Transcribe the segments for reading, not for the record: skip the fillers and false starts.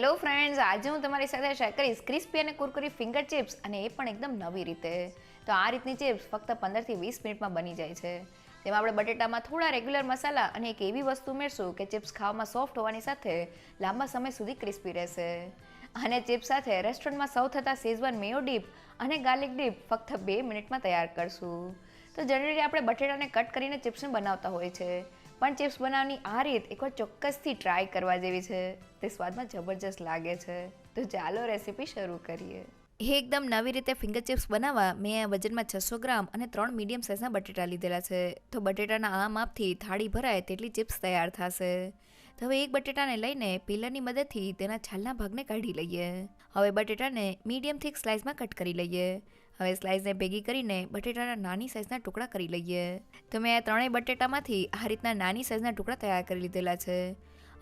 Hello friends, આજે હું તમારી સાથે શેર કરીશ ક્રિસ્પી અને કુરકુરી ફિંગર ચિપ્સ, અને એ પણ એકદમ નવી રીતે. તો આ રીતની ચિપ્સ ફક્ત 15 થી 20 મિનિટમાં બની જાય છે. તેમાં આપણે બટેટામાં થોડા રેગ્યુલર મસાલા અને એક એવી વસ્તુ ઉમેરશું કે ચિપ્સ ખાવામાં સોફ્ટ હોવાની સાથે લાંબા સમય સુધી ક્રિસ્પી રહેશે. અને ચિપ્સ સાથે રેસ્ટોરન્ટમાં સર્વ થતા શેઝવાન મેયો ડીપ અને ગાર્લિક ડીપ ફક્ત 2 મિનિટમાં તૈયાર કરશું. તો જનરલી આપણે બટેટાને કટ કરીને ચિપ્સને બનાવતા હોય છે, પણ ચિપ્સ બનાવવાની આ રીત એકવાર ચોક્કસથી ટ્રાય કરવા જેવી છે. તે સ્વાદમાં જબરજસ્ત લાગે છે. તો ચાલો રેસીપી શરૂ કરીએ. એકદમ નવી રીતે ફિંગર ચિપ્સ બનાવવા મેં આ વજનમાં 600 ગ્રામ અને 3 મીડિયમ સાઇઝના બટેટા લીધેલા છે. તો બટેટાના આ માપથી થાળી ભરાય તેટલી ચિપ્સ તૈયાર થશે. તો હવે એક બટેટાને લઈને પીલરની મદદથી તેના છાલના ભાગને કાઢી લઈએ. હવે બટેટાને મીડિયમ થિક સ્લાઇસમાં કટ કરી લઈએ. હવે સ્લાઇસને ભેગી કરીને બટેટાના નાની સાઇઝના ટુકડા કરી લઈએ. તો મેં આ ત્રણેય બટેટામાંથી આ રીતના નાની સાઇઝના ટુકડા તૈયાર કરી લીધેલા છે.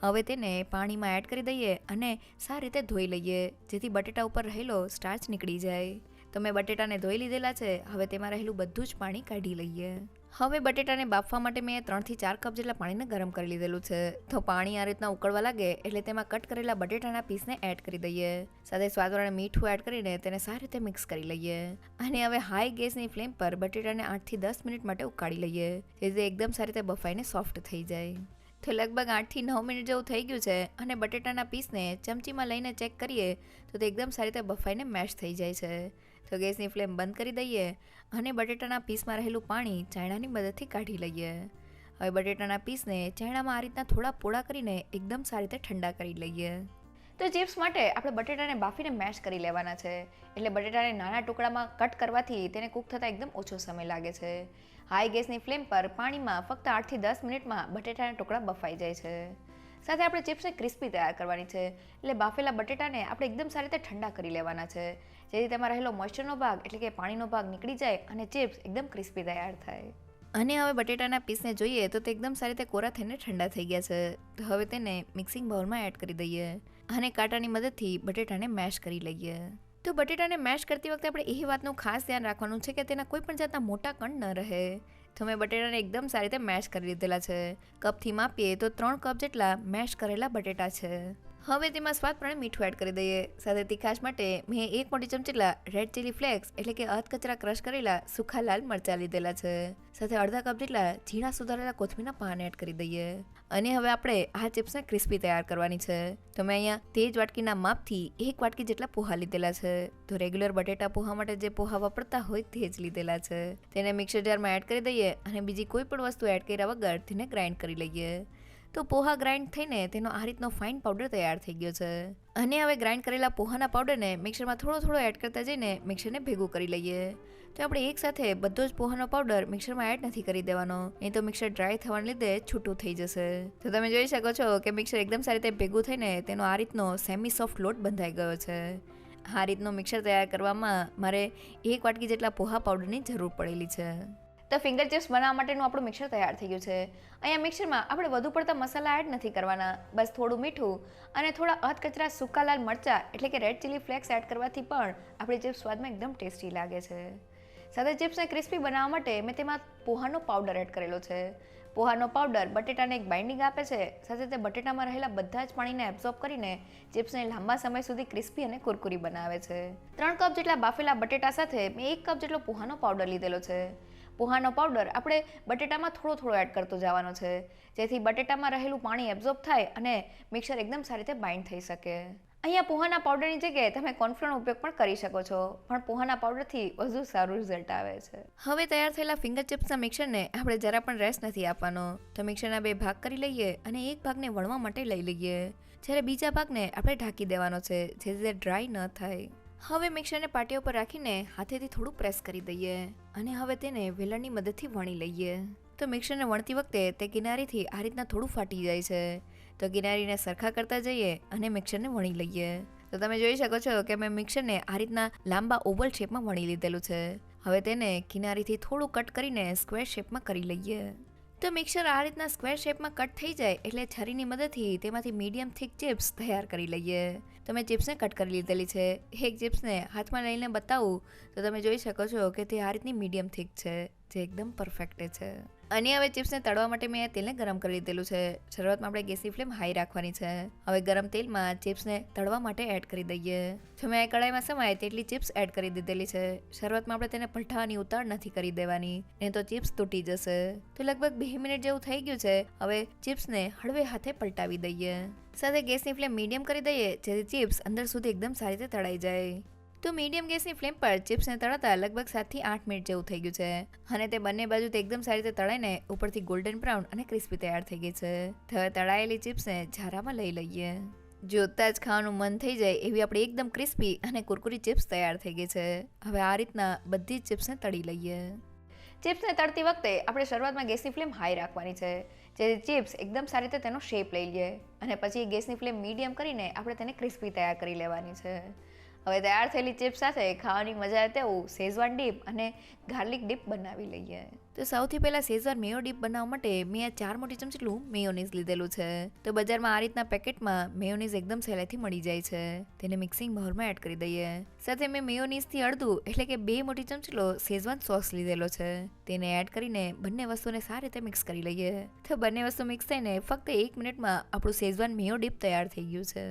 હવે તેને પાણીમાં એડ કરી દઈએ અને સારી રીતે ધોઈ લઈએ, જેથી બટેટા ઉપર રહેલો સ્ટાર્ચ નીકળી જાય. તો મેં બટેટાને ધોઈ લીધેલા છે. હવે તેમાં રહેલું બધું જ પાણી કાઢી લઈએ. હવે બટેટાને બાફવા માટે મેં 3 થી 4 કપ જેટલા પાણીને ગરમ કરી લીધેલું છે. તો પાણી આ રીતના ઉકળવા લાગે એટલે તેમાં કટ કરેલા બટેટાના પીસને એડ કરી દઈએ. સાથે સ્વાદ પ્રમાણે મીઠું એડ કરીને તેને સારી રીતે મિક્સ કરી લઈએ. અને હવે હાઈ ગેસની ફ્લેમ પર બટેટાને 8 થી 10 મિનિટ માટે ઉકાળી લઈએ, જેથી એકદમ સારી રીતે બફાઈને સોફ્ટ થઈ જાય. તો લગભગ 8 થી 9 મિનિટ જેવું થઈ ગયું છે, અને બટેટાના પીસને ચમચીમાં લઈને ચેક કરીએ તો તે એકદમ સારી રીતે બફાઈને મેશ થઈ જાય છે. તો ગેસની ફ્લેમ બંધ કરી દઈએ અને બટેટાના પીસમાં રહેલું પાણી ચાયણાની મદદથી કાઢી લઈએ. હવે બટેટાના પીસને ચાયણામાં આ રીતના થોડા પોળા કરીને એકદમ સારી રીતે ઠંડા કરી લઈએ. તો ચિપ્સ માટે આપણે બટેટાને બાફીને મેશ કરી લેવાના છે, એટલે બટેટાને નાના ટુકડામાં કટ કરવાથી તેને કૂક થતાં એકદમ ઓછો સમય લાગે છે. હાઈ ગેસની ફ્લેમ પર પાણીમાં ફક્ત 8 થી 10 મિનિટમાં બટેટાના ટુકડા બફાઈ જાય છે. સાથે આપણે ચિપ્સને ક્રિસ્પી તૈયાર કરવાની છે, એટલે બાફેલા બટેટાને આપણે એકદમ સારી રીતે ઠંડા કરી લેવાના છે, જેથી તેમાં રહેલો મોઇસ્ચરનો ભાગ એટલે કે પાણીનો ભાગ નીકળી જાય અને ચિપ્સ એકદમ ક્રિસ્પી તૈયાર થાય. અને હવે બટેટાના પીસને જોઈએ તો તે એકદમ સારી રીતે કોરા થઈને ઠંડા થઈ ગયા છે. તો હવે તેને મિક્સિંગ બાઉલમાં એડ કરી દઈએ અને કાંટાની મદદથી બટેટાને મેશ કરી લઈએ. તો બટેટાને મેશ કરતી વખતે આપણે એ વાતનું ખાસ ધ્યાન રાખવાનું છે કે તેના કોઈ પણ જાતના મોટા કણ ન રહે. તો મેં બટેટાને એકદમ સારી રીતે મેશ કરી લીધેલા છે. કપથી માપીએ તો 3 કપ જેટલા મેશ કરેલા બટેટા છે. હવે તેમાં સ્વાદ પ્રમાણે મીઠું એડ કરી દઈએ. સાથે તીખાશ માટે મેં 1 મોટી ચમચી જેટલા રેડ ચીલી ફ્લેક્સ એટલે કે અધકચરા ક્રશ કરેલા સૂખા લાલ મરચાં લીધેલા છે. સાથે અડધા કપ જેટલા ઝીણા સુધારેલા કોથમીરના પાન એડ કરી દઈએ. અને હવે આપણે આ ચિપ્સને ક્રિસ્પી તૈયાર કરવાની છે. તો મેં અહીંયા તેજ વાટકીના માપથી 1 વાટકી જેટલા પોહા લીધેલા છે. તો રેગ્યુલર બટેટા પોહા માટે જે પોહા વાપરતા હોય તે જ લીધેલા છે. તેને મિક્સર જારમાં એડ કરી દઈએ અને બીજી કોઈ પણ વસ્તુ એડ કર્યા વગર તેને ગ્રાઇન્ડ કરી લઈએ. તો પોહા ગ્રાઇન્ડ થઈને તેનો આ રીતનો ફાઇન પાવડર તૈયાર થઈ ગયો છે. અને હવે ગ્રાઇન્ડ કરેલા પોહાના પાવડરને મિક્સરમાં થોડો એડ કરતા જઈને મિક્સરને ભેગું કરી લઈએ. તો આપણે એકસાથે બધો જ પોહાનો પાવડર મિક્સરમાં એડ નથી કરી દેવાનો, નહીં તો મિક્સર ડ્રાય થવાને લીધે છૂટું થઈ જશે. તો તમે જોઈ શકો છો કે મિક્સર એકદમ સારી રીતે ભેગું થઈને તેનો આ રીતનો સેમી સોફ્ટ લોટ બંધાઈ ગયો છે. આ રીતનો મિક્સર તૈયાર કરવામાં મારે 1 વાટકી જેટલા પોહા પાવડરની જરૂર પડેલી છે. તો ફિંગર ચિપ્સ બનાવવા માટેનું આપણું મિક્સર તૈયાર થઈ ગયું છે. અહીંયા મિક્સરમાં આપણે વધુ પડતા મસાલા એડ નથી કરવાના. બસ થોડું મીઠું અને થોડા અધકચરા સૂકા લાલ મરચાં એટલે કે રેડ ચીલી ફ્લેક્સ એડ કરવાથી પણ આપણી ચિપ્સ સ્વાદમાં એકદમ ટેસ્ટી લાગે છે. સાથે ચિપ્સને ક્રિસ્પી બનાવવા માટે મેં તેમાં પોહાનો પાવડર એડ કરેલો છે. પોહાનો પાવડર બટેટાને એક બાઇન્ડિંગ આપે છે. સાથે તે બટેટામાં રહેલા બધા જ પાણીને એબ્ઝોર્બ કરીને ચિપ્સને લાંબા સમય સુધી ક્રિસ્પી અને કુરકુરી બનાવે છે. 3 કપ જેટલા બાફેલા બટેટા સાથે મેં 1 કપ જેટલો પોહાનો પાવડર લીધેલો છે. પોહાનો પાવડર આપણે બટેટામાં થોડો એડ કરતો જવાનો છે, જેથી બટેટામાં રહેલું પાણી એબ્ઝોર્બ થાય અને મિક્સર એકદમ સારી રીતે બાઇન્ડ થઈ શકે. અહીંયા પોહાના પાવડરની જગ્યાએ તમે કોર્નફ્લોરનો ઉપયોગ પણ કરી શકો છો, પણ પોહાના પાવડરથી વધુ સારું રિઝલ્ટ આવે છે. હવે તૈયાર થયેલા ફિંગર ચિપ્સના મિક્સરને આપણે જરા પણ રેસ્ટ નથી આપવાનો. તો મિક્સરના 2 ભાગ કરી લઈએ અને એક ભાગને વણવા માટે લઈ લઈએ, જ્યારે બીજા ભાગને આપણે ઢાંકી દેવાનો છે, જેથી તે ડ્રાય ન થાય. હવે મિક્સરને પાટિયા ઉપર રાખીને હાથેથી થોડું પ્રેસ કરી દઈએ અને હવે તેને વેલણની મદદથી વણી લઈએ. તો મિક્સરને વણતી વખતે તે કિનારીથી આ રીતના થોડું ફાટી જાય છે. તો કિનારીને સરખા કરતા જઈએ અને મિક્સરને વણી લઈએ. તો તમે જોઈ શકો છો કે મેં મિક્સરને આ રીતના લાંબા ઓવલ શેપમાં વણી લીધેલું છે. હવે તેને કિનારીથી થોડું કટ કરીને સ્ક્વેર શેપમાં કરી લઈએ. તો મિક્સર આ રીતના સ્ક્વેર શેપમાં કટ થઈ જાય એટલે છરીની મદદથી તેમાંથી મીડિયમ થિક ચિપ્સ તૈયાર કરી લઈએ. તો મેં ચિપ્સને કટ કરી લીધેલી છે. એક ચિપ્સને હાથમાં લઈને બતાવું તો તમે જોઈ શકો છો કે તે આ રીતની મીડિયમ થિક છે, જે એકદમ પરફેક્ટ છે. અને હવે ચિપ્સને તળવા માટે મેં તેલને ગરમ કરી લીધેલું છે. શરૂઆતમાં આપણે ગેસની ફ્લેમ હાઈ રાખવાની છે. હવે ગરમ તેલમાં ચિપ્સને તળવા માટે એડ કરી દઈએ. જો મેં કડાઈમાં સમાય તેટલી ચિપ્સ એડ કરી દીધેલી છે. શરૂઆતમાં આપણે તેને પલટાવાની ઉતાળ નથી કરી દેવાની, નહીં તો ચિપ્સ તૂટી જશે. તો લગભગ 2 મિનિટ જેવું થઈ ગયું છે. હવે ચિપ્સને હળવે હાથે પલટાવી દઈએ. સાથે ગેસની ફ્લેમ મીડિયમ કરી દઈએ, જેથી ચિપ્સ અંદર સુધી એકદમ સારી રીતે તળાઈ જાય. તો મીડિયમ ગેસની ફ્લેમ પર ચિપ્સને તળાતા લગભગ 7 થી 8 મિનિટ જેવું થઈ ગયું છે. અને તે બંને બાજુથી એકદમ સારી રીતે તળાઈને ઉપરથી ગોલ્ડન બ્રાઉન અને ક્રિસ્પી તૈયાર થઈ ગઈ છે. હવે તળાયેલી ચિપ્સને ઝારામાં લઈ લઈએ. જોતા જ ખાવાનું મન થઈ જાય એવી આપણી એકદમ ક્રિસ્પી અને કુરકુરી ચિપ્સ તૈયાર થઈ ગઈ છે. હવે આ રીતના બધી જ ચિપ્સને તળી લઈએ. ચિપ્સને તળતી વખતે આપણે શરૂઆતમાં ગેસની ફ્લેમ હાઈ રાખવાની છે, જેથી ચિપ્સ એકદમ સારી રીતે તેનો શેપ લઈ લે. અને પછી ગેસની ફ્લેમ મીડિયમ કરીને આપણે તેને ક્રિસ્પી તૈયાર કરી લેવાની છે. હવે તૈયાર થયેલી ચિપ્સ સાથે ખાવાની મજા આવે તેવું શેઝવાન ડીપ અને ગાર્લિક ડીપ બનાવી લઈએ. તો સૌથી પહેલાં શેઝવાન મેયો ડીપ બનાવવા માટે મેં આ 4 મોટી ચમચી જેટલું મેયોનીઝ લીધેલું છે. તો બજારમાં આ રીતના પેકેટમાં મેયોનીઝ એકદમ સહેલાઈથી મળી જાય છે. તેને મિક્સિંગ બાઉલમાં એડ કરી દઈએ. સાથે મેં મેયોનીઝથી અડધું એટલે કે 2 મોટી ચમચીલો શેઝવાન સોસ લીધેલો છે. તેને એડ કરીને બંને વસ્તુને સારી રીતે મિક્સ કરી લઈએ. તો બંને વસ્તુ મિક્સ થઈને ફક્ત 1 મિનિટમાં આપણું શેઝવાન મેયો ડીપ તૈયાર થઈ ગયું છે.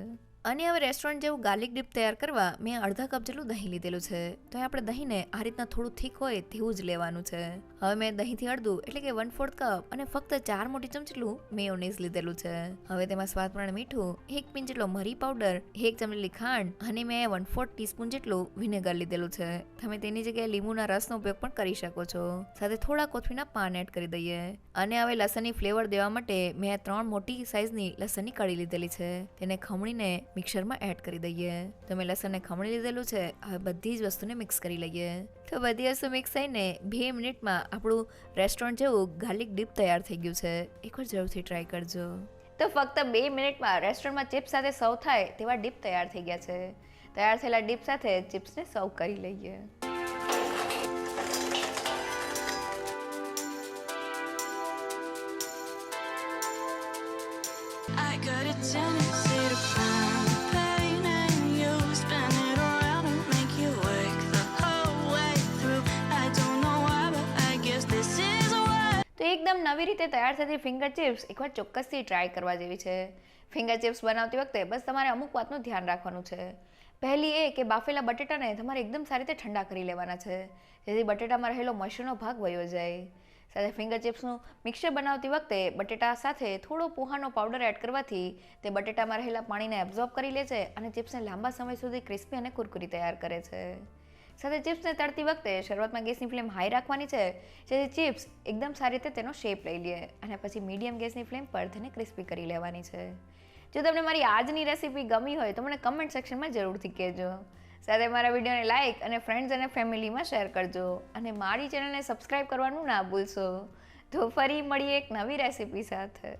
અને હવે રેસ્ટોરન્ટ જેવું ગાર્લિક ડીપ તૈયાર કરવા મેં અડધા કપ જેટલું દહીં લીધેલું છે. તો આપણે દહીંને આ રીતના થોડું થીક હોય તેવું જ લેવાનું છે. હવે મેં દહીંથી અડધું એટલે કે 1/4 કપ અને ફક્ત 4 મોટી ચમચી જેટલું મેયોનીઝ લીધેલું છે. હવે તેમાં સ્વાદ પ્રમાણે મીઠું, 1 પિંચ જેટલો મરી પાવડર, 1 ચમચી ખાંડ અને મેં 1/4 ટીસ્પૂન જેટલું વિનેગર લીધેલું છે. તમે તેની જગ્યાએ લીંબુના રસનો ઉપયોગ પણ કરી શકો છો. સાથે થોડા કોથમીના પાન એડ કરી દઈએ. અને હવે લસણની ફ્લેવર દેવા માટે મેં 3 મોટી સાઇઝની લસણની કળી લીધેલી છે. તેને ખમણીને મિક્સરમાં એડ કરી દઈએ. તો મેં લસણને ખમણી લીધેલું છે. હવે બધી જ વસ્તુને મિક્સ કરી લઈએ. તો બધી વસ્તુ મિક્સ થઈને 2 મિનિટમાં આપણું રેસ્ટોરન્ટ જેવું ગાર્લિક ડીપ તૈયાર થઈ ગયું છે. એકવાર જરૂરથી ટ્રાય કરજો. તો ફક્ત 2 મિનિટમાં રેસ્ટોરન્ટમાં ચિપ્સ સાથે સર્વ થાય તેવા ડીપ તૈયાર થઈ ગયા છે. તૈયાર થયેલા ડીપ સાથે ચિપ્સને સર્વ કરી લઈએ. I got a tendency to find the pain in you, spin it around and make you wake the whole way through. I don't know why, but I guess this is a way. તો એકદમ નવી રીતે તૈયાર થતી finger chips એકવાર ચોક્કસથી try કરવા જેવી છે. ફિંગર ચિપ્સ બનાવતી વખતે બસ તમારે અમુક વાતનું ધ્યાન રાખવાનું છે. પહેલી એ કે બાફેલા બટેટાને તમારે એકદમ સારી રીતે ઠંડા કરી લેવાના છે, જેથી બટેટામાં રહેલો મોઇશ્ચરનો ભાગ વયો જાય. સાથે ફિંગર ચિપ્સનું મિક્સર બનાવતી વખતે બટેટા સાથે થોડો પોહાનો પાવડર એડ કરવાથી તે બટેટામાં રહેલા પાણીને એબ્ઝોર્બ કરી લે છે અને ચિપ્સને લાંબા સમય સુધી ક્રિસ્પી અને કુરકુરી તૈયાર કરે છે. સાથે ચિપ્સને તળતી વખતે શરૂઆતમાં ગેસની ફ્લેમ હાઈ રાખવાની છે, જેથી ચિપ્સ એકદમ સારી રીતે તેનો શેપ લઈ લે અને પછી મીડિયમ ગેસની ફ્લેમ પર તેને ક્રિસ્પી કરી લેવાની છે. જો તમને મારી આજની રેસીપી ગમી હોય તો મને કમેન્ટ સેક્શનમાં જરૂરથી કહેજો. સાથે મારા વિડીયોને લાઇક અને ફ્રેન્ડ્સ અને ફેમિલીમાં શેર કરજો અને મારી ચેનલને સબસ્ક્રાઈબ કરવાનું ના ભૂલશો. તો ફરી મળીએ એક નવી રેસીપી સાથે.